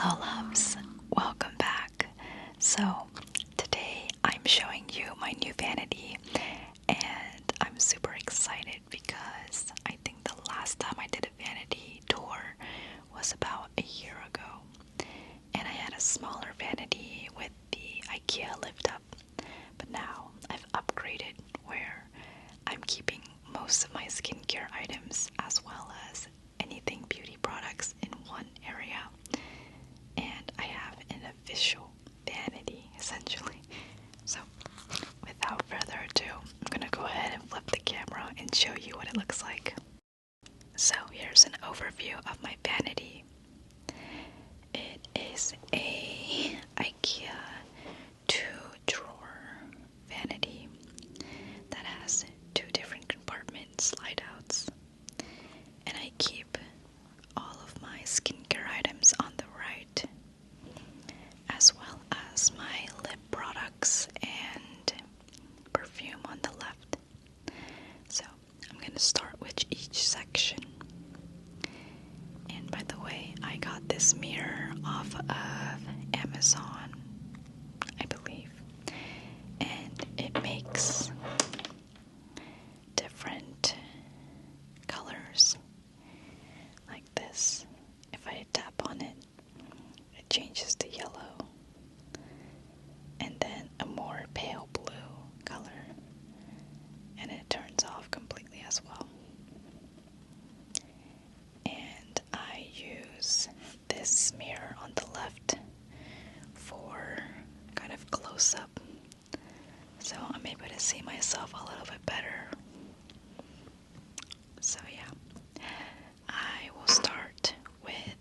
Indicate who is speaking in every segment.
Speaker 1: Hello loves, welcome back. So today I'm showing you my new vanity and I'm super excited because I think the last time I did a vanity tour was about a year ago and I had a smaller vanity with the IKEA lift up, but now I've upgraded where I'm keeping most of my skincare items as well as anything beauty products in one area. And I have an official vanity, essentially. So, without further ado, I'm gonna go ahead and flip the camera and show you what it looks like. So, here's an overview of my vanity. It is a IKEA 2-drawer vanity that has 2 different compartment slide outs. And I keep all of my skincare items on the right, as well as my lip products and perfume on the left. So I'm gonna start with each section. And by the way, I got this mirror off of Amazon, I believe, and it makes different colors like this. If I tap on it, it changes to yellow, and then a more pale blue color, and it turns off completely as well. And I use this mirror on the left for kind of close up, so I'm able to see myself a little bit better. So yeah, I will start with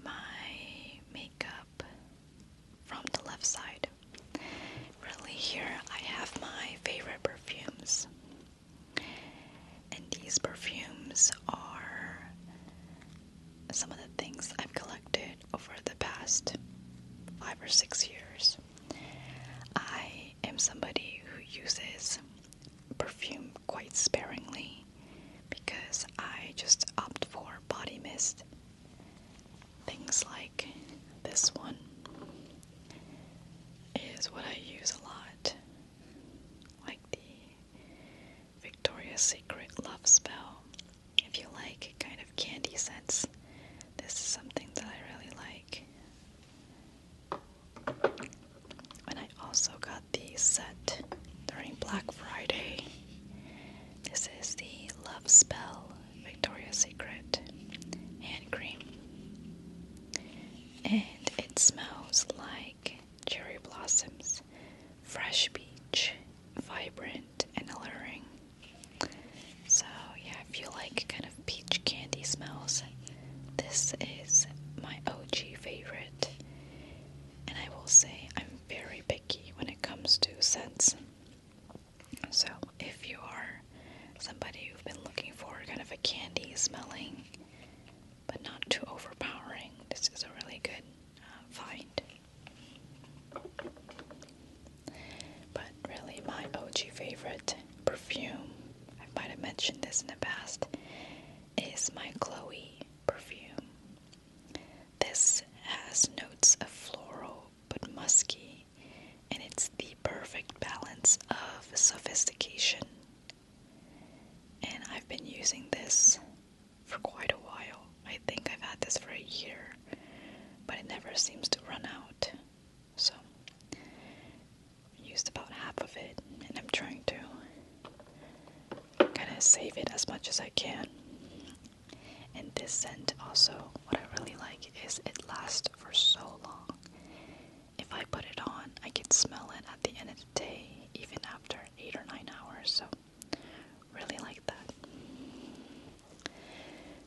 Speaker 1: my makeup from the left side. Really, here I have my favorite perfumes. And these perfumes are some of the things I've collected over the past 5 or 6 years. I am somebody who uses perfume quite sparingly because I just opt for body mist. Things like this one is what I use a lot, like the Victoria's Secret Love Spell. If you like kind of candy scents, this is something that I really like. And I also got the set during Black Friday. This is the Love Spell Victoria's Secret hand cream. And it smells like cherry blossoms, fresh peach, vibrant and alluring. So yeah, if you like kind of peach candy smells, this is my OG favorite. And I will say I'm very picky when it comes to scents. So if you are somebody who've been looking for kind of a candy smelling but not too overpowering, this is a really good find. But really my OG favorite perfume, I might have mentioned this in the past, is my Chloe perfume. This has notes of floral but musky, and it's the perfect balance of sophistication. And I've been using this for quite a while. I think I've had this for a year, but it never seems to run out. So I used about half of it, and I'm trying to kind of save it as much as I can. And this scent also, what I really like is it lasts for so long. If I put it on, I can smell it at the end of the day, even after 8 or 9 hours, so really like that.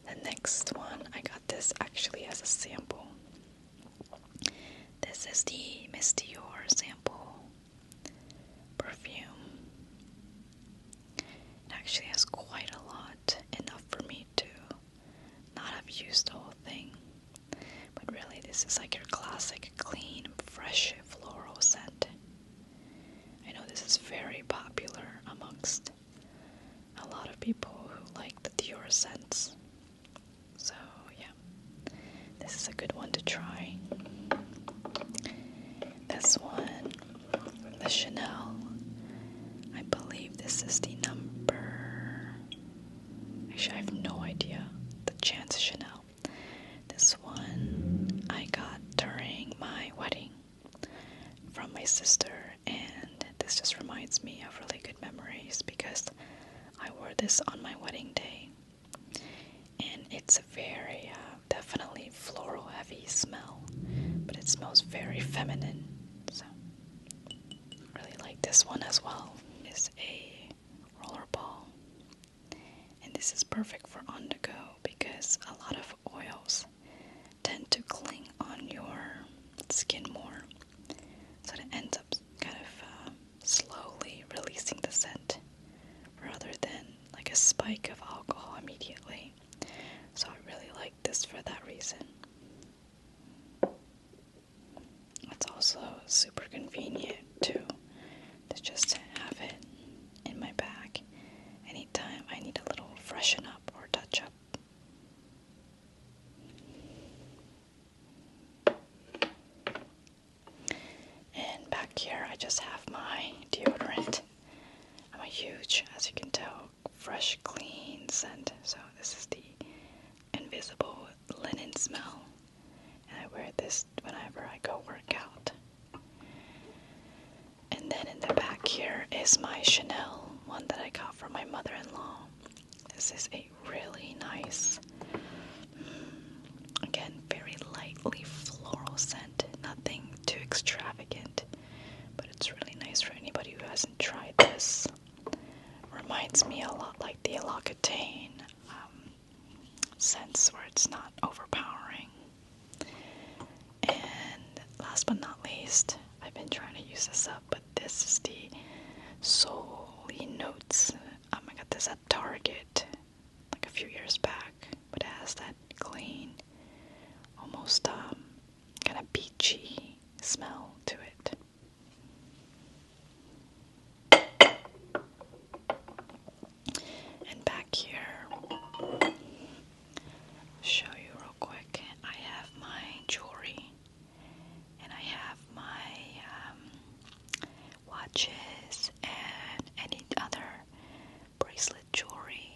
Speaker 1: The next one, I got this actually as a sample. This is the Miss Dior sample perfume. It actually has quite a lot, enough for me to not have used the whole thing. But really, this is like your classic, clean, fresh floral scent. I know this is very popular amongst a lot of people who like the Dior scents. So yeah, good one to try. This one, the Chanel. I believe this is the number. Actually, I have no idea. The Chance Chanel. This one I got during my wedding from my sister, and this just reminds me of really good memories because I wore this on my wedding day, and it's a very definitely floral heavy smell, but it smells very feminine, so really like this one as well. It's a roller ball, and this is perfect for on the go because a lot of oils tend to cling on your skin more, so it ends up kind of slowly releasing the scent rather than like a spike of alcohol immediately. So I really like this for that reason. It's also super convenient too to just have it in my bag anytime I need a little freshen up or touch up. And back here I just have my deodorant. I'm a huge, as you can tell, fresh, clean scent. So this is the Invisible Linen Smell. And I wear this whenever I go work out. And then in the back here is my Chanel one that I got from my mother-in-law. This is a really nice, again, very lightly floral scent. Nothing too extravagant, but it's really nice for anybody who hasn't tried this. Reminds me a lot like the L'Occitane scents, where it's not overpowering. And last but not least, I've been trying to use this up, but this is the Soul-y Notes. I got this at Target like a few years back, but it has that clean, almost kind of beachy smell to it. And back here, show you real quick, I have my jewelry, and I have my watches and any other bracelet jewelry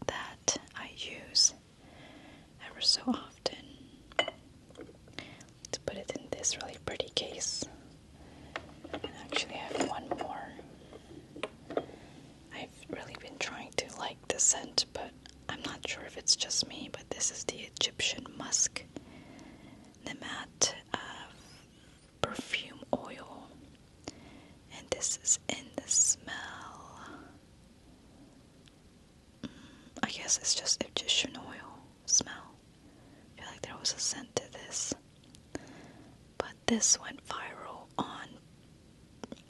Speaker 1: that I use ever so often. To put it in this really pretty case. And actually I have one more. I've really been trying to like the scent, but I'm not sure if it's just me, but this is the Egyptian Musk, the matte perfume oil, and this is in the smell. I guess it's just Egyptian oil smell. I feel like there was a scent to this, but this went viral on,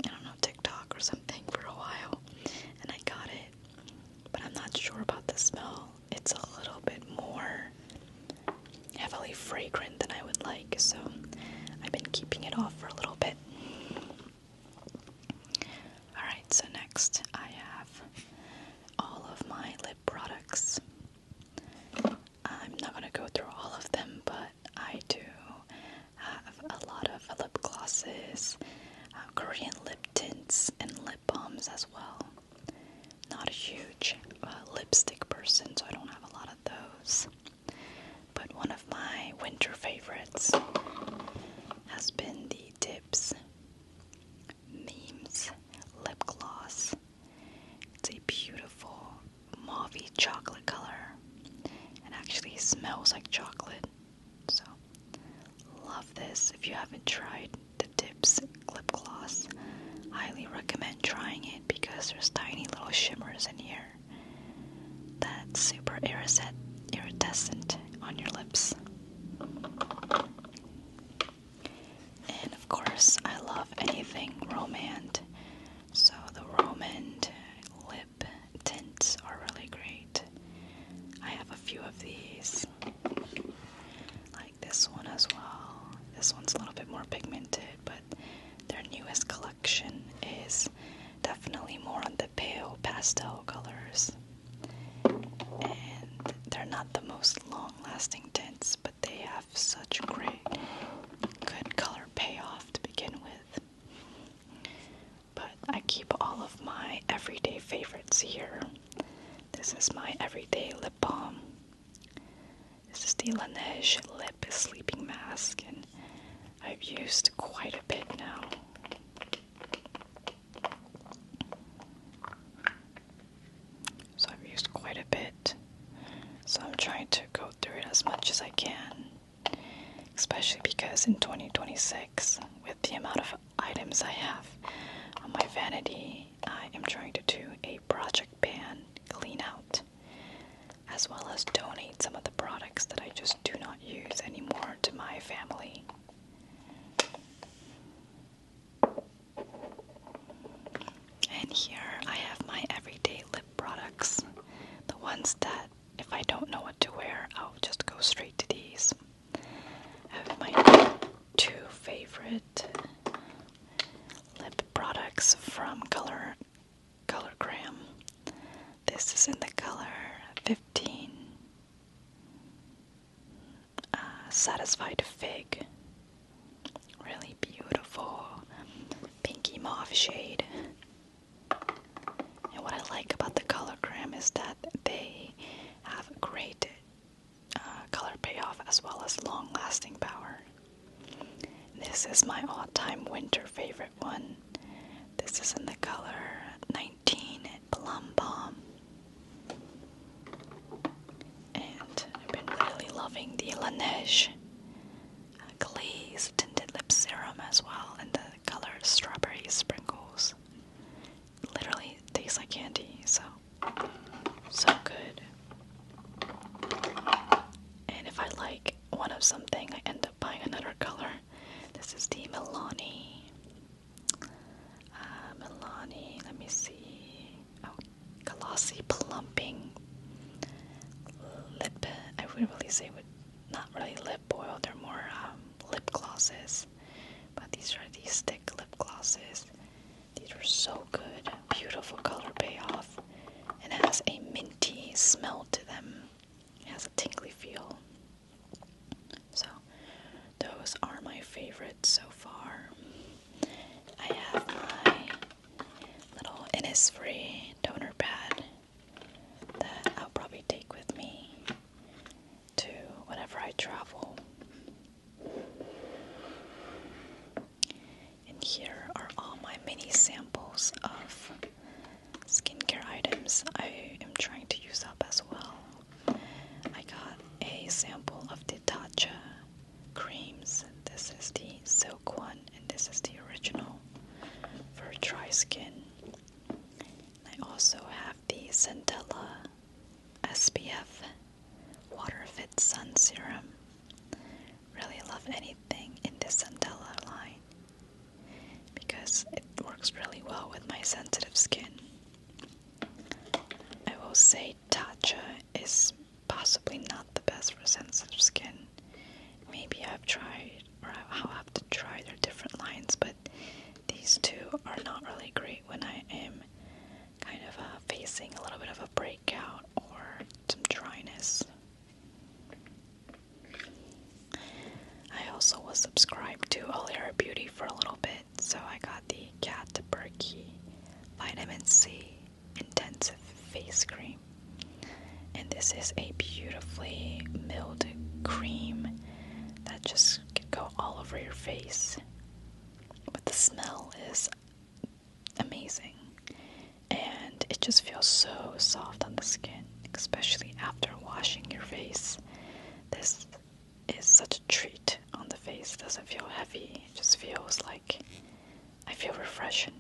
Speaker 1: I don't know, TikTok or something for a while, and I got it, but I'm not sure about the smell. It's a little bit more heavily fragrant than I would like, so I've been keeping it off for a little bit. Alright, so next I have all of my lip products. I'm not going to go through all of them, but I do have a lot of lip glosses, Korean lip tints, and lip balms as well. Not a huge lipstick person, so I don't have a lot of those. But one of my winter favorites has been the Dips Memes lip gloss. It's a beautiful mauvey chocolate color, and actually smells like chocolate. So love this. If you haven't tried the Dips lip gloss, highly recommend trying it because there's tiny little shimmers in here that's super iridescent on your lips. And of course, I love anything Romand, so the Romand lip tints are really great. I have a few of these, like this one as well. This one's a little bit more pigmented, but their newest collection is definitely more on the pale pastel colors. And they're not the most long-lasting tints, but they have such the Laneige Lip Sleeping Mask, and I've used quite a bit now. So I've used quite a bit. So I'm trying to go through it as much as I can, especially because in 2026, with the amount of items I have on my vanity, I am trying to do a project ban clean out, as well as donate some of the products that I just do not use anymore to my family. And here I have my everyday lip products, the ones that if I don't know what to wear, I'll just go straight to these. I have my two favorite lip products from ColorGram. This is in the color 15 Satisfied Fig. Really beautiful pinky mauve shade. And what I like about the ColorGram is that they have a great color payoff as well as long-lasting power. This is my all-time winter favorite one. This is in the color 19 Plum Bomb. And I've been really loving the Laneige Glaze Tinted Lip Serum as well in the color Strawberry Sprinkles. Literally tastes like candy, so good. And if I like one of something, I end up buying another color. This is the Milani, let me see, Glossy Plumping Lip, I would really say, not really lip oil, they're more lip glosses, but these are these thick lip glosses. These are so good, beautiful color payoff, and it has a minty smell to them. It has a tingly feel. So those are my favorites so far. I have my little Innisfree toner pad that I'll probably take with me to whenever I travel. And here are all my mini samples of skincare items I am trying to use up as well. I got a sample of the Tatcha creams. This is the silk one, and this is the original for dry skin. I also have the Centella SPF Water Fit Sun Serum. Really love anything in this Centella line because it works really well with my sensitive skin. I will say Tatcha is possibly not the best for sensitive skin. Maybe I've tried, or I'll have to try their different lines, but these two are not really great when I am kind of facing a little bit of a breakout or some dryness. I also was subscribed to All Hair Beauty for a little bit, so I got the Kat Berkey Vitamin C Intensive Face Cream. And this is a beautifully milled cream that just can go all over your face. But the smell is amazing. And it just feels so soft on the skin, especially after washing your face. This is such a treat on the face. It doesn't feel heavy. It just feels like I feel refreshed.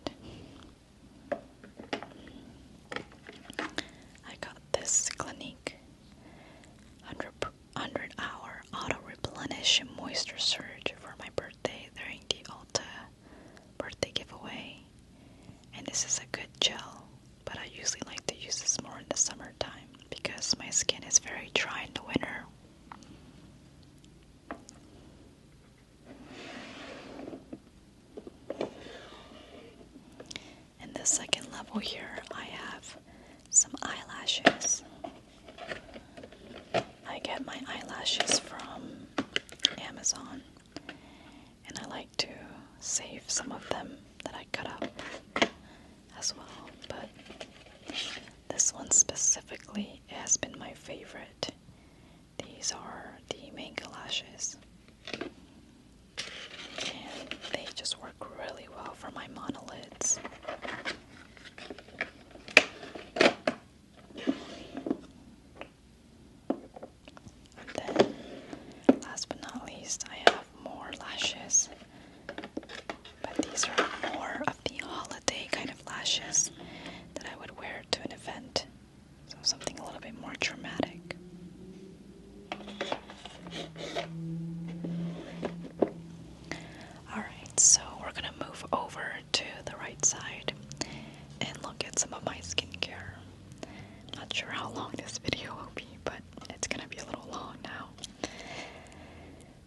Speaker 1: I got this Clinique 100-hour auto replenish moisture surge for my birthday during the Ulta birthday giveaway. And this is a good gel, but I usually like to use this more in the summertime because my skin is very dry in the winter. In the second level here, I have some eyelashes. I get my eyelashes from Amazon, and I like to save some of them that I cut out as well, but this one specifically has been my favorite. These are the mink lashes. And they just work really well for my monolids. And then, last but not least, I have more lashes. But these are more of the holiday kind of lashes that I would wear to an event. So something a little bit more dramatic. Alright, so we're gonna move over to the right side and look at some of my skincare. Not sure how long this video will be, but it's gonna be a little long now.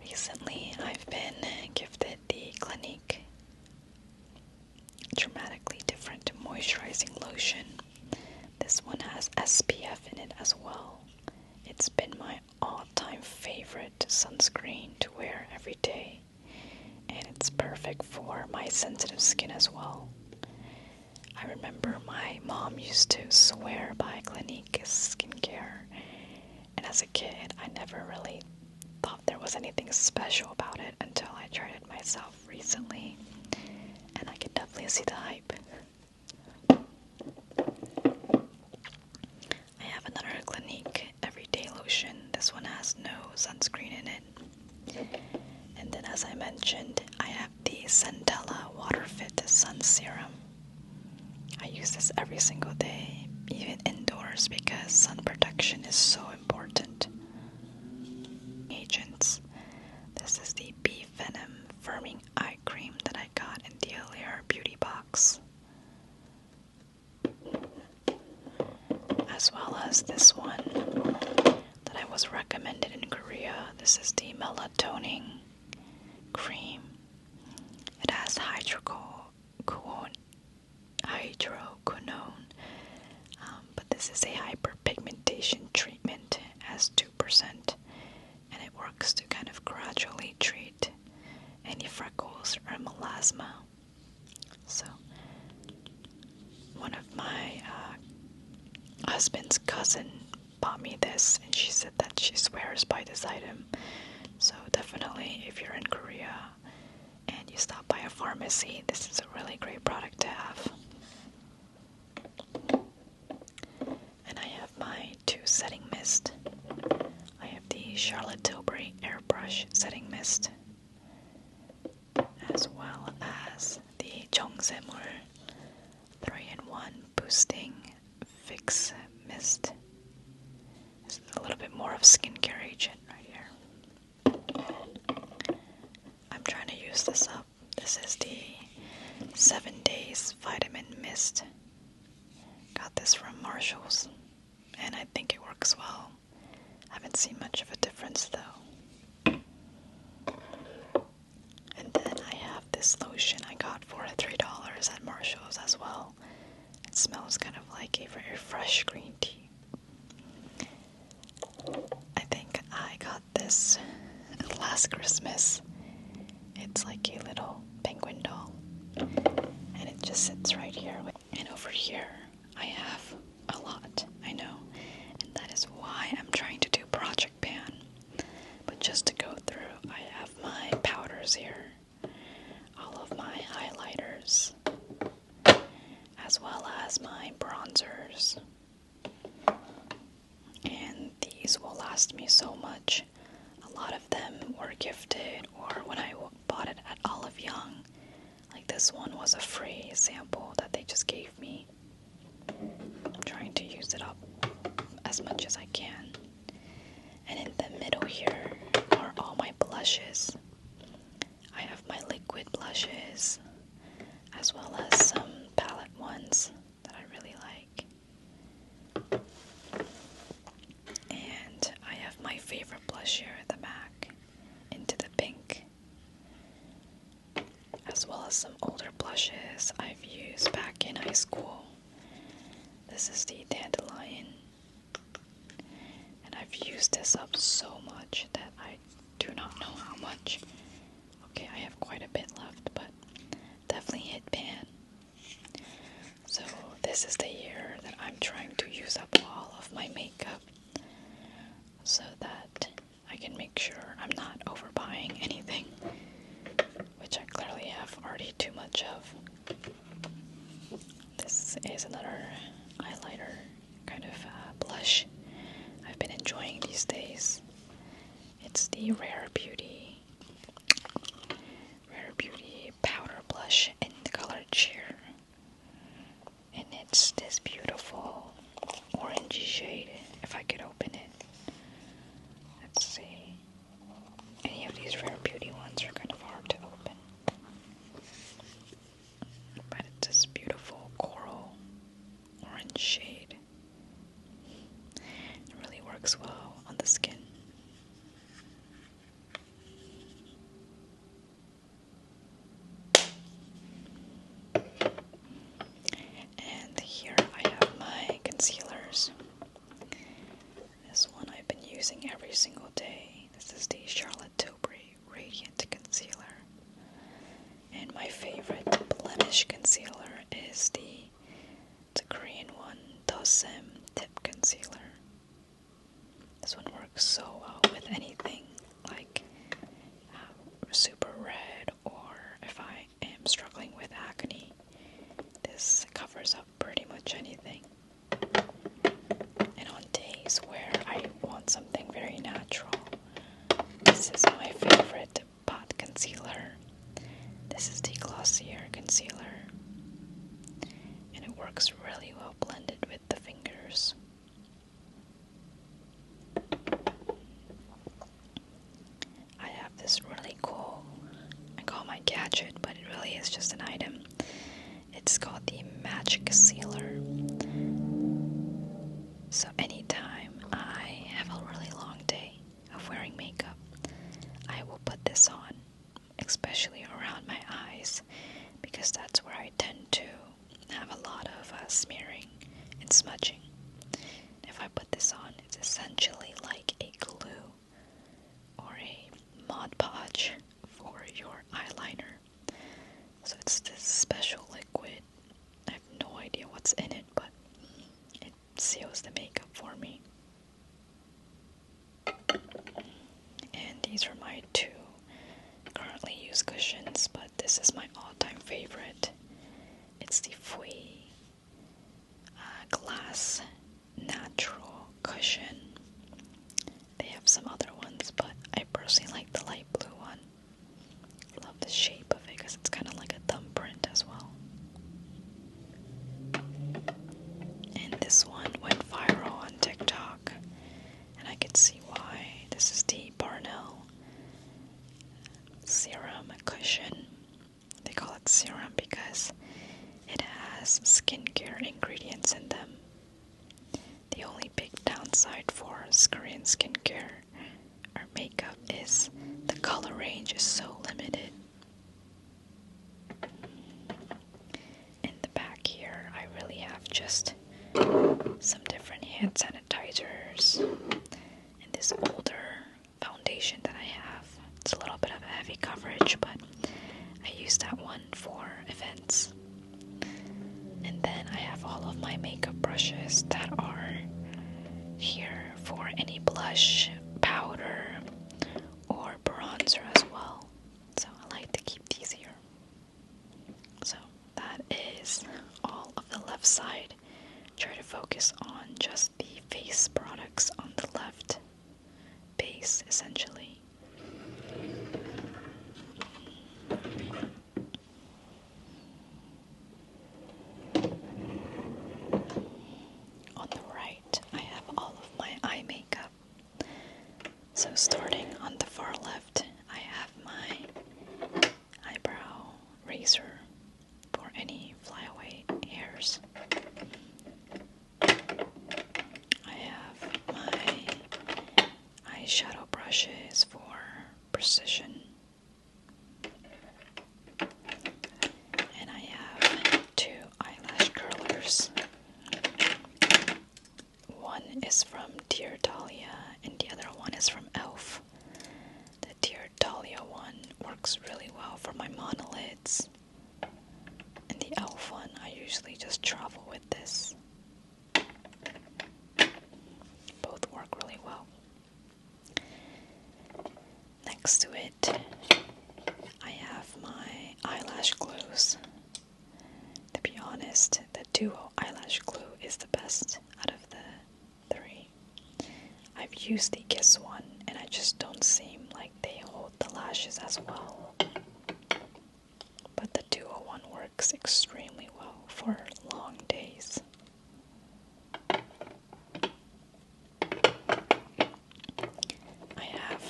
Speaker 1: Recently, I've been gifted the Clinique Dramatically Different Moisturizing Lotion. This one has SPF in it as well. It's been my all-time favorite sunscreen to wear every day, and it's perfect for my sensitive skin as well. I remember my mom used to swear by Clinique skincare, and as a kid, I never really thought there was anything special about it until I tried it myself recently, and I can definitely see the hype. I have another Clinique Everyday Lotion. This one has no sunscreen in it. And then, as I mentioned, I have the Centella Water Fit Sun Serum. I use this every single day, even indoors, because sun protection is so important. Agents. This is the Bee Venom Firming Eye Cream that I got in the Allure Beauty Box. As well as this one that I was recommended in Korea. This is the Melatoning Cream. It has hydroquinone, but this is a hyperpigmentation treatment. It has 2%, and it works to kind of gradually treat any freckles or melasma. So, one of my husband's cousin bought me this, and she said that she swears by this item. So definitely, if you're in Korea and you stop by a pharmacy, this is a really great product to have. And I have my 2 setting mist. I have the Charlotte Tilbury Airbrush Setting Mist, as well as the Jongsemul 3-in-1 Boosting Fix Mist. This is a little bit more of skincare agent right here. I'm trying to use this up. This is the 7 Days Vitamin Mist. Got this from Marshall's, and I think it works well. Haven't seen much of a difference though. And then I have this lotion I got for $3 at Marshall's as well. It smells kind of like a very fresh green tea. I think I got this last Christmas. It's like a little penguin doll, and it just sits right here. And over here I have a lot, I know, and that is why I'm trying to do Project Pan. But just to go through, I have my powders here, all of my highlighters, as well as my bronzers. And these will last me so much. A lot of them were gifted, or when I bought it at Olive Young. Like this one was a free sample that they just gave me. I'm trying to use it up as much as I can. And in the middle here are all my blushes. I have my liquid blushes, as well as some palette ones that I really like. And I have my favorite blush here, the MAC, Into the Pink, as well as some older blushes I've used back in high school. This is the Dandelion, and I've used this up so much that I do not know how much. Okay, I have quite a bit left, but definitely hit pan. So this is the year that I'm trying to use up all of my makeup so that I can make sure much of. This is another eyeliner kind of blush I've been enjoying these days. It's the Rare Beauty powder blush in the color Cheer. And it's this beautiful orangey shade, if I could open it. Let's see. Any of these Rare Beauty ones are kind of hard to open. But it's this beautiful coral orange shade. It really works well on the skin. And here I have my concealers. This one I've been using every single day. This is the Charlotte Tilbury Radiant Concealer. And my favorite blemish concealer is the Korean one, Dosem Tip Concealer. This one works so well with anything like super red, or if I am struggling with acne. This covers up pretty much anything. And on days where I want something very natural, this is my favorite pot concealer. This is the Glossier Concealer. And it works really well blended with the fingers. I have this really cool, I call my gadget, but it really is just an item. It's called the Magic Sealer. So anytime I have a really long day of wearing makeup, I will put this on, especially around my eyes, because that's where I tend to have a lot of smearing and smudging. If I put this on, it's essentially like a glue or a Mod Podge for your eyeliner. So it's this special liquid. I have no idea what's in it, but it seals the makeup for me. And these are my two currently used cushions, but this is my all-time favorite. It's the Fui Glass Natural Cushion. They have some other ones, but I personally like the light blue one. Love the shape of it because it's kind of like a thumbprint as well. And this one went viral on TikTok, and I could see why. This is the Barnell Serum Cushion. They call it serum because it has skincare ingredients in them. The only big downside for Korean skincare or makeup is the color range is so limited. In the back here, I really have just some different hand sanitizers and this older foundation that I have. It's a little bit of a heavy coverage, but I use that one for events. And then I have all of my makeup brushes that are here for any blush, powder, or bronzer as well. So I like to keep these here. So that is all of the left side. Try to focus on just the face products on the left base, essentially. On the right, I have all of my eye makeup. So starting on the far left, I have my eyebrow razor for any flyaway hairs. I have my eyeshadow brushes for precision. And I have two eyelash curlers. One is from Dear Dahlia and the other one is from e.l.f. The Dear Dahlia one works really well for my monolids. And the e.l.f. one, I usually just travel with this. Both work really well. Next to it, I have my eyelash glue glues. To be honest, the Duo eyelash glue is the best out of the three. I've used the Kiss one, and I just don't seem like they hold the lashes as well. But the Duo one works extremely well for long days. I have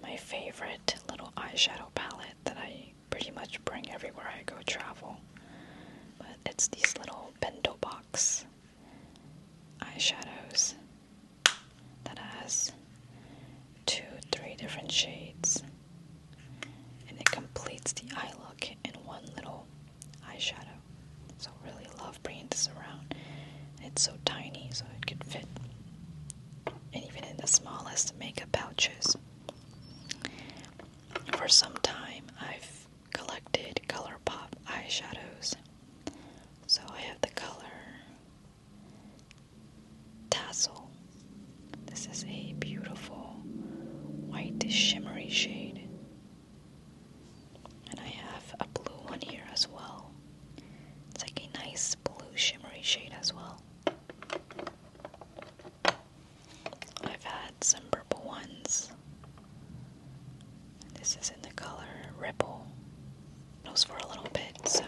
Speaker 1: my favorite little eyeshadow palette that I pretty much bring everywhere I go travel. But it's these little bento box eyeshadows that has 2-3 different shades, and it completes the eye look in one little eyeshadow. So really love bringing this around. It's so tiny, so it could fit and even in the smallest makeup pouches. For some time, I've collected ColourPop eyeshadows. So I have the color Tassel. This is a beautiful white shimmery shade. And I have a blue one here as well. It's like a nice blue shimmery shade as well. I've had some purple ones. This is in the color Ripple. It was for a little bit, so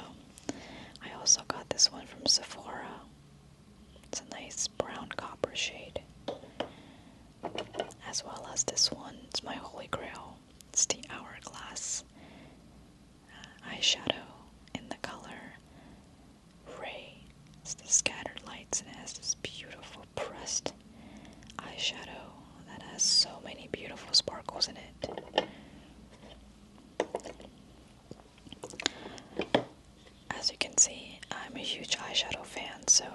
Speaker 1: I also got this one from Sephora. It's a nice brown copper shade. As well as this one. It's my holy grail. It's the Hourglass eyeshadow in the color Ray. It's the scattered lights, and it has this beautiful pressed eyeshadow that has so many beautiful sparkles in it. As you can see, I'm a huge eyeshadow fan, so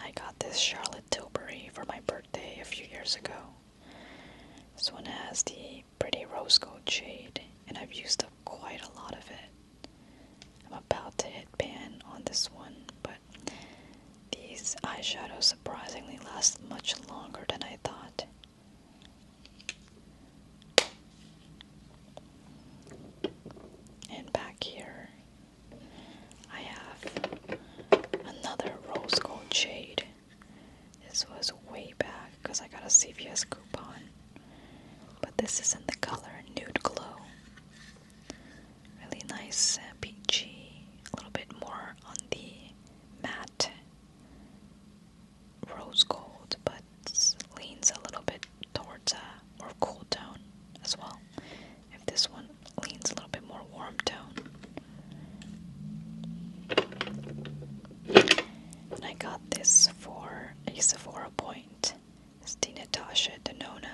Speaker 1: I got this Charlotte Tilbury for my birthday a few years ago. This one has the pretty rose gold shade, and I've used up quite a lot of it. I'm about to hit pan on this one, but these eyeshadows surprisingly last much longer than I thought. And back here, I have another rose gold shade. This was way back because I got a CVS coupon. But this is in the color Nude Glow. Really nice, peachy, a little bit more on the matte rose gold, but leans a little bit towards a more cool tone as well. If this one leans a little bit more warm tone. And I got this for a Sephora point. It's the Natasha Denona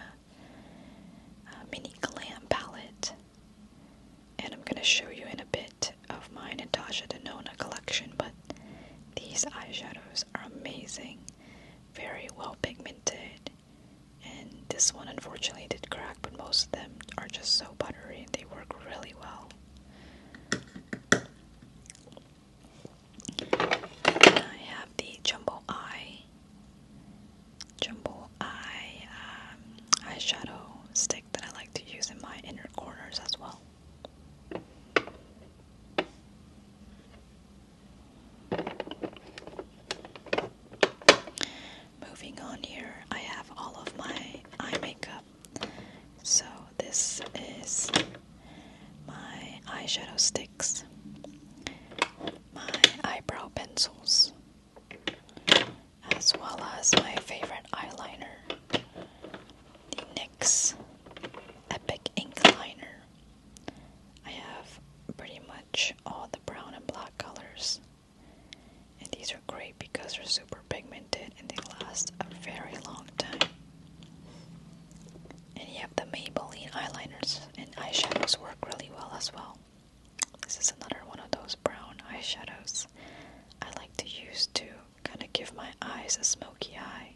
Speaker 1: mini glam palette, and I'm gonna show you in a bit of my Natasha Denona collection, but these eyeshadows are amazing, very well pigmented, and this one unfortunately did crack, but most of them are just so buttery and they work really well. I have the Jumbo Eye eyeshadow stick that I like to use in my inner corners as well. Moving on here, I have all of my eye makeup. So this is my eyeshadow sticks, my eyebrow pencils, as well as my favorite eyeliner, the NYX Epic Ink Liner. I have pretty much all the brown and black colors, and these are great because they're super pigmented and they last a very long time. And you have the Maybelline eyeliners, and eyeshadows work really well as well. This is another one of those brown eyeshadows I like to use to kind of give my eyes a smoky eye.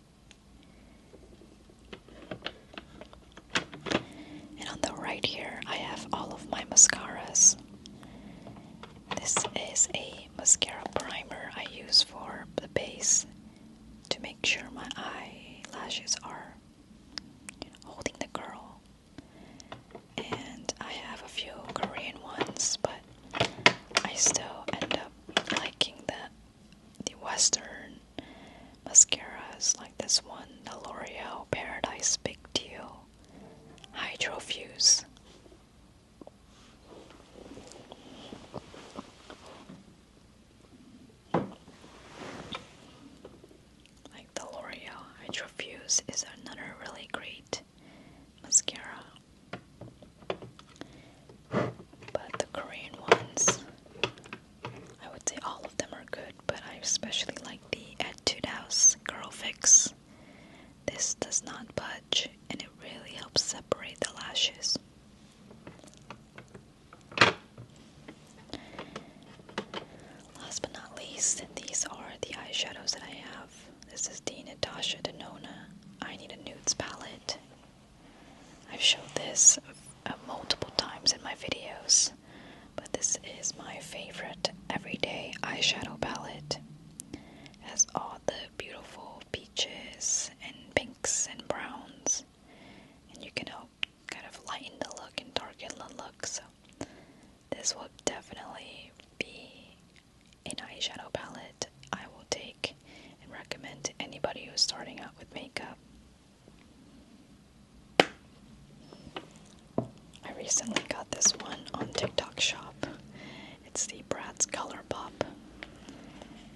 Speaker 1: And on the right here, I have all of my mascaras. This is a mascara primer I use for the base to make sure my eyelashes are holding the curl. And I have a few Korean ones, but I still this multiple times in my videos, but this is my favorite everyday eyeshadow palette. It has all the beautiful peaches and pinks and browns, and you can help kind of lighten the look and darken the look, so this will definitely be an eyeshadow palette I will take and recommend to anybody who's starting out with makeup. I recently got this one on TikTok Shop. It's the Bratz Color Pop,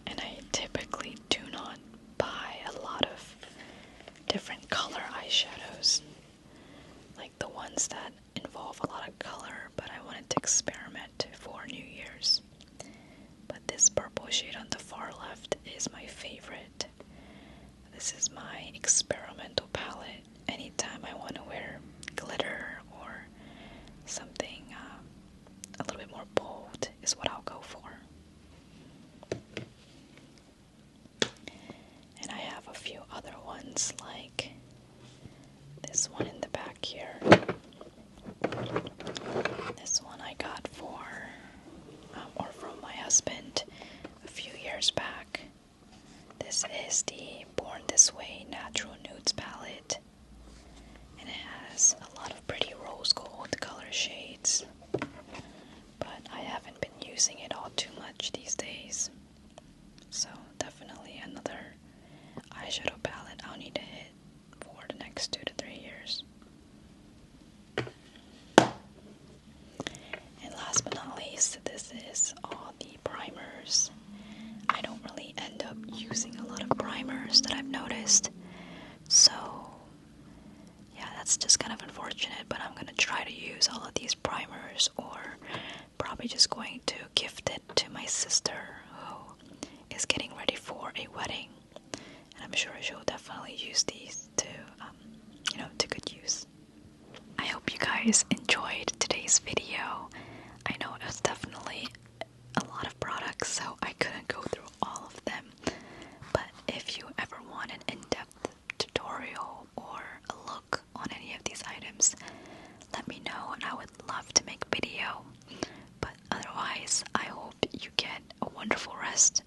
Speaker 1: and I typically do not buy a lot of different color eyeshadows, like the ones that involve a lot of color, but I wanted to experiment for New Year's. But this purple shade on the far left is my favorite. This is my experimental palette. Anytime I want to wear glitter or something a little bit more bold is what I'll go for. And I have a few other ones, like this one in the back here. This one I got from my husband a few years back. This is the Born This Way Natural Nudes palette, and it has a lot of pretty rose gold color shades, but I haven't been using it all too much these days, so definitely another eyeshadow palette I'll need to hit for the next 2 to 3 years. And last but not least, this is all the primers. I don't really end up using a lot of primers that I've noticed, so yeah, that's just kind of unfortunate, but I'm gonna try to use all of these primers, or probably just going to gift it to my sister who is getting ready for a wedding, and I'm sure she'll definitely use these to, to good use. I hope you guys enjoyed today's video. I know it was definitely a lot of products, so I couldn't go through all of them, but if you ever want an in-depth tutorial or a look on any of these items, let me know and I would love to make a video. But otherwise, I hope you get a wonderful rest